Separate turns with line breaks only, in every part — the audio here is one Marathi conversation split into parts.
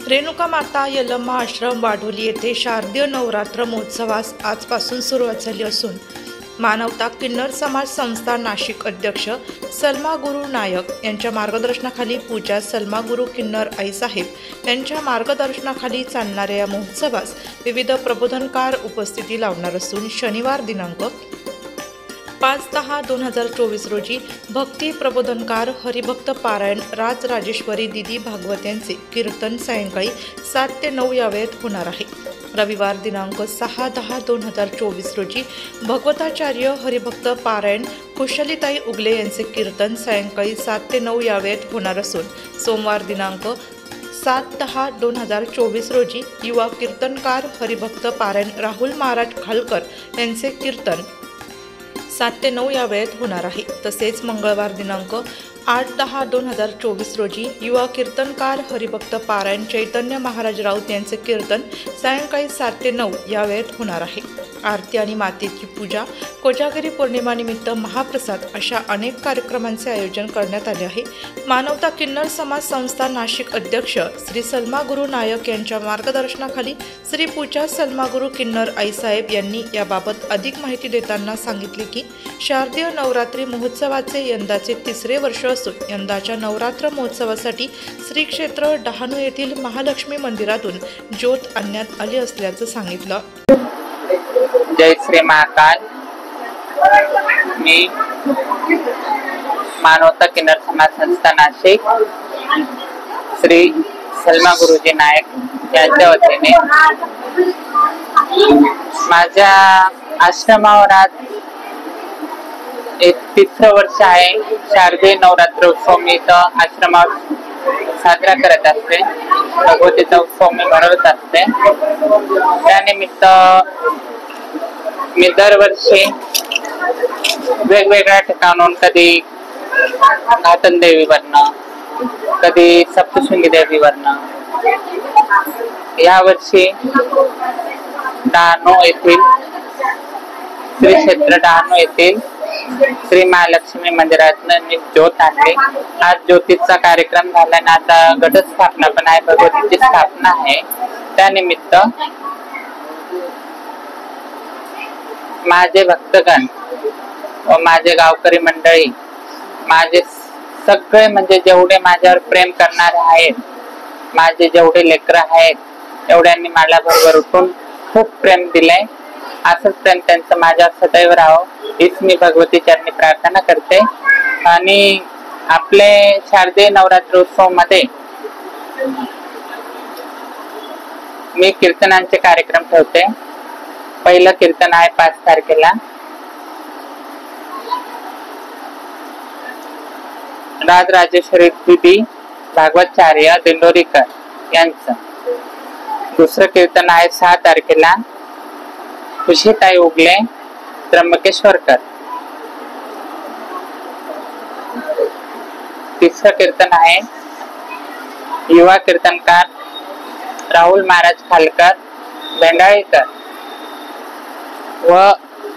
रेणुका माता यल्लम्मा आश्रम वाढोली येथे शारदीय नवरात्र महोत्सवास आजपासून सुरुवात झाली असून मानवता किन्नर समाज संस्था नाशिक अध्यक्ष सलमा गुरु नायक यांच्या मार्गदर्शनाखाली पूजा सलमा गुरु किन्नर आईसाहेब यांच्या मार्गदर्शनाखाली चालणाऱ्या या महोत्सवास विविध प्रबोधनकार उपस्थिती लावणार असून शनिवार दिनांक 5/10/2024 रोजी भक्ती प्रबोधनकार हरिभक्त पारायण राजराजेश्वरी दिदी भागवत यांचे कीर्तन सायंकाळी 7 ते 9 या वेळेत होणार आहे। रविवार दिनांक 6/10/2024 रोजी भगवताचार्य हरिभक्त पारायण कुशलिताई उगले यांचे कीर्तन सायंकाळी 7 ते 9 या वेळेत होणार असून सोमवार दिनांक 7/10/2024 रोजी युवा कीर्तनकार हरिभक्त पारायण राहुल महाराज खालकर यांचे कीर्तन 7 ते 9 या वेळेत होणार आहे। तसेच मंगळवार दिनांक 8/10/2024 रोजी युवा कीर्तनकार हरिभक्त पारायण चैतन्य महाराज राऊत यांचे कीर्तन सायंकाळी 7 ते 9 या वेळेत होणार आहे। आरती आणि मातेची पूजा, कोजागिरी पौर्णिमा निमित्त महाप्रसाद अशा अनेक कार्यक्रमांचे आयोजन करण्यात आले आहे। मानवता किन्नर समाज संस्था नाशिक अध्यक्ष श्री सलमा गुरु नायक यांच्या मार्गदर्शनाखाली श्री पूजा सलमा गुरु किन्नर आईसाहेब यांनी याबाबत अधिक माहिती देताना सांगितले की शारदीय नवरात्री महोत्सवाचे यंदाचे 3रे वर्ष असून यंदाच्या नवरात्र महोत्सवासाठी श्री क्षेत्र डहाणू येथील महालक्ष्मी मंदिरातून ज्योत आणण्यात आली असल्याचं सांगितलं।
जय श्री महाकाल। मी मानवता किन्नर समाज संस्था नाशिक श्री सलमा गुरुजी नायक यांच्या वतीने माझ्या आश्रमावर आज एक 3रं वर्ष आहे। शारदीय नवरात्र उत्सव मी इथं आश्रमात साजरा करत असते। भगवतीचा उत्सव मी भरवत असते। त्यानिमित्त मी दरवर्षी वेगवेगळ्या ठिकाणून कधी घातन देवीवरनं, कधी सप्तशृंगी देवीवरनं, यावर्षी डहाणू येथील श्री क्षेत्र डहाणू येथील श्री महालक्ष्मी मंदिरातनं ज्योत आणली। आज ज्योतीचा कार्यक्रम झाल्याने आता घटस्थापना पण आहे, भगवतीची स्थापना आहे। त्यानिमित्त माझे भक्तगण व माझे गावकरी मंडळी, माझे सगळे म्हणजे जेवढे माझ्यावर प्रेम करणारे आहेत, माझे जेवढे लेकरं आहेत, एवढ्यांनी मला भरभरून खूप प्रेम दिलंय। असंच प्रेम त्यांचं माझ्यावर सदैव राहावं हीच मी भगवती चरणी प्रार्थना करते। आणि आपले शारदीय नवरात्रोत्सव मध्ये मी कीर्तनांचे कार्यक्रम ठेवते। पहिलं कीर्तन आहे 5 तारखेला राजराजेश्वरी दिदी भागवताचार्य दिंडोरीकर यांचं। दुसरं कीर्तन आहे 6 तारखेला कुशलिताई उगले त्र्यंबकेश्वरकर। तिसरं कीर्तन आहे युवा कीर्तनकार राहुल महाराज खालकर भेंडाळीकर व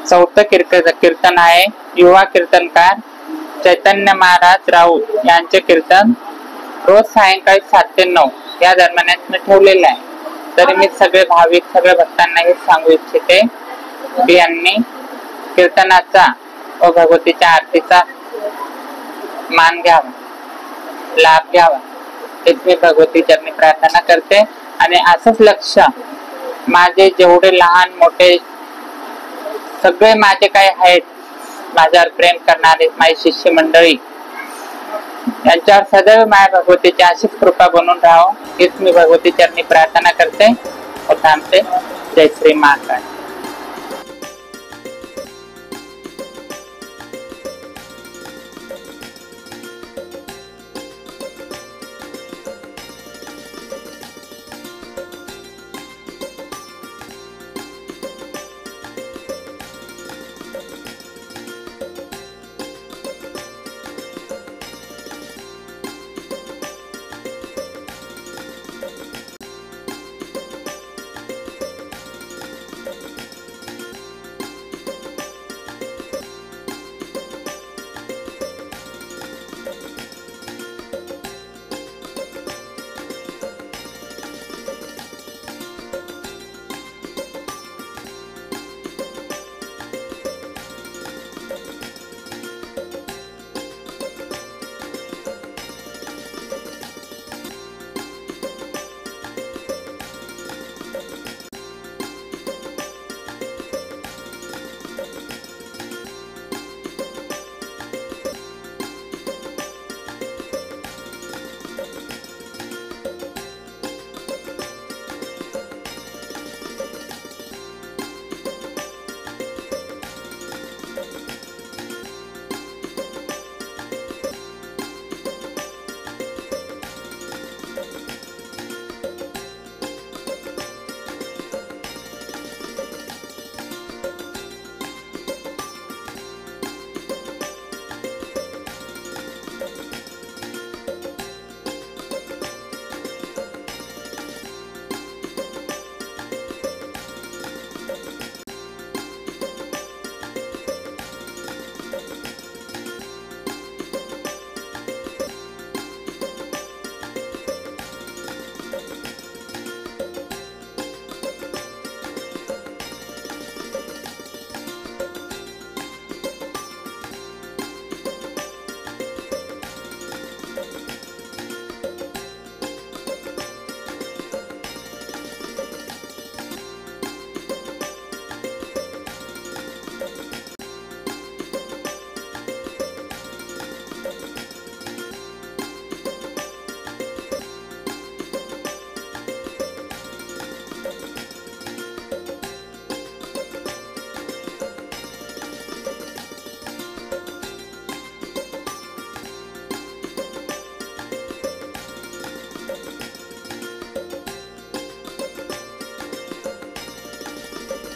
चौथं कीर्तन आहे युवा कीर्तनकार चैतन्य महाराज राऊत यांचे कीर्तन रोज सायंकाळी 7 ते 9 या दरम्यान मी ठेवलेलं आहे। तरी मी सगळे भाविक, सगळ्या भक्तांना हे सांगू इच्छिते की यांनी कीर्तनाचा व भगवतीच्या आरतीचा मान घ्यावा, लाभ घ्यावा हेच मी भगवती चरणी प्रार्थना करते। आणि असंच लक्ष माझे जेवढे लहान मोठे सगळे माझे काय आहेत, माझ्यावर प्रेम करणारे माझी शिष्य मंडळी, यांच्यावर सदैव माझ्या भगवतीची अशीच कृपा बनून राहावं हीच मी भगवती चरणी प्रार्थना करते व थांबते। जय श्री महाकाल।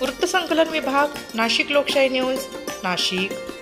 वृत्तसंकलन विभाग, नाशिक लोकशाही न्यूज, नाशिक.